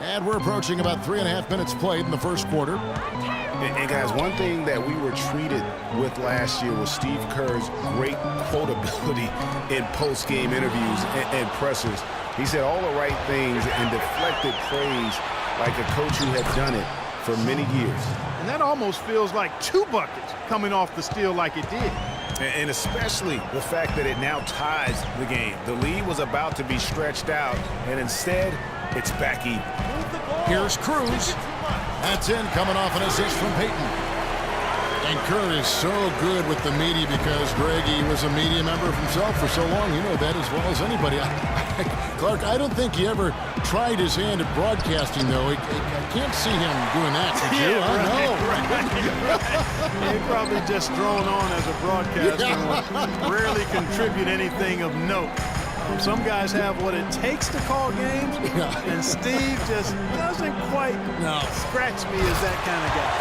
And we're approaching about 3.5 minutes played in the first quarter. And guys, one thing that we were treated with last year was Steve Kerr's great quotability in post-game interviews and pressers. He said all the right things and deflected praise like a coach who had done it for many years. And that almost feels like 2 buckets coming off the steal like it did. And especially the fact that it now ties the game. The lead was about to be stretched out, and instead, it's back even. Here's Cruz. That's in, coming off an assist from Payton. And Kerr is so good with the media because, Greg, he was a media member himself for so long. You know that as well as anybody. Clark, I don't think he ever tried his hand at broadcasting, though. I can't see him doing that, could you? Yeah, I know. Right. He probably just thrown on as a broadcaster and rarely contribute anything of note. Some guys have what it takes to call games, and Steve just doesn't quite scratch me as that kind of guy.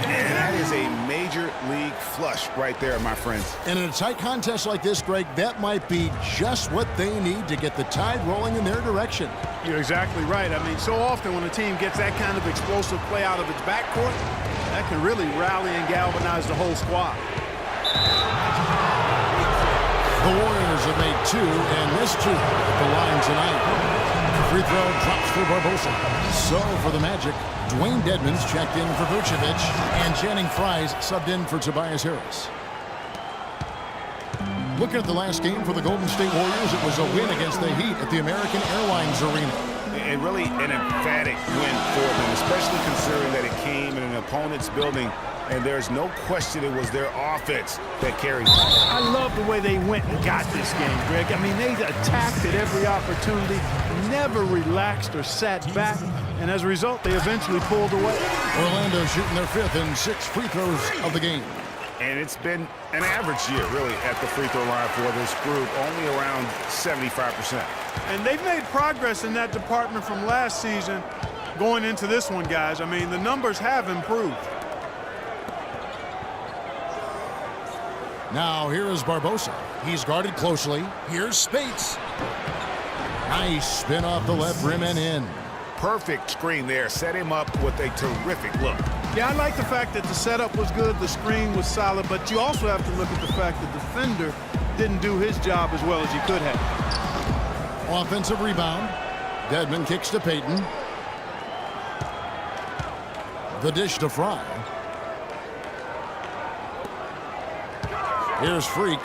And that is a major league flush right there, my friends. And in a tight contest like this, Greg, that might be just what they need to get the tide rolling in their direction. You're exactly right. I mean, so often when a team gets that kind of explosive play out of its backcourt, that can really rally and galvanize the whole squad. The Warriors have made 2 and missed 2 at the line tonight. Free throw drops for Barbosa. So for the Magic, Dwayne Dedmon's checked in for Vucevic, and Channing Frye's subbed in for Tobias Harris. Looking at the last game for the Golden State Warriors, it was a win against the Heat at the American Airlines Arena. And really an emphatic win for them, especially considering that it came in an opponent's building. And there's no question it was their offense that carried. I love the way they went and got this game, Greg. I mean, they attacked at every opportunity, never relaxed or sat back, and as a result, they eventually pulled away. Orlando shooting their 5th and 6th free throws of the game. And it's been an average year, really, at the free throw line for this group, only around 75%. And they've made progress in that department from last season going into this one, guys. I mean, the numbers have improved. Now here is Barbosa. He's guarded closely. Here's Spates. Nice spin off the left rim and in. Perfect screen there. Set him up with a terrific look. Yeah, I like the fact that the setup was good, the screen was solid, but you also have to look at the fact the defender didn't do his job as well as he could have. Offensive rebound. Dedmon kicks to Payton. The dish to Frye. Here's Freak.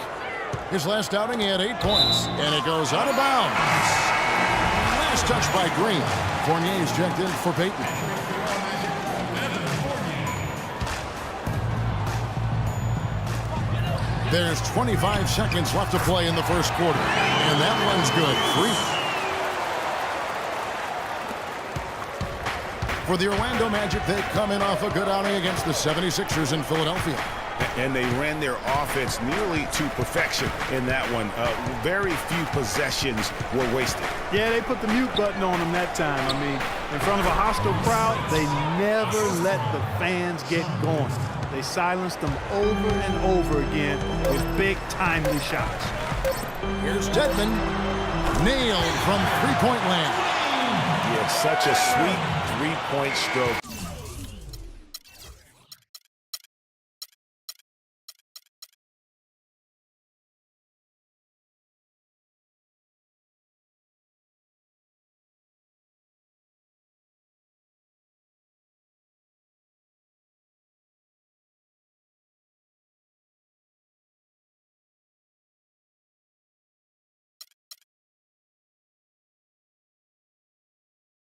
His last outing, he had 8 points, and it goes out of bounds. Last touch by Green. Fournier's checked in for Payton. There's 25 seconds left to play in the first quarter, and that one's good. Freak. For the Orlando Magic, they come in off a good outing against the 76ers in Philadelphia. And they ran their offense nearly to perfection in that one. Very few possessions were wasted. Yeah, they put the mute button on them that time. I mean, in front of a hostile crowd, they never let the fans get going. They silenced them over and over again with big, timely shots. Here's Dedmon. Nailed from three-point land. He had such a sweet three-point stroke.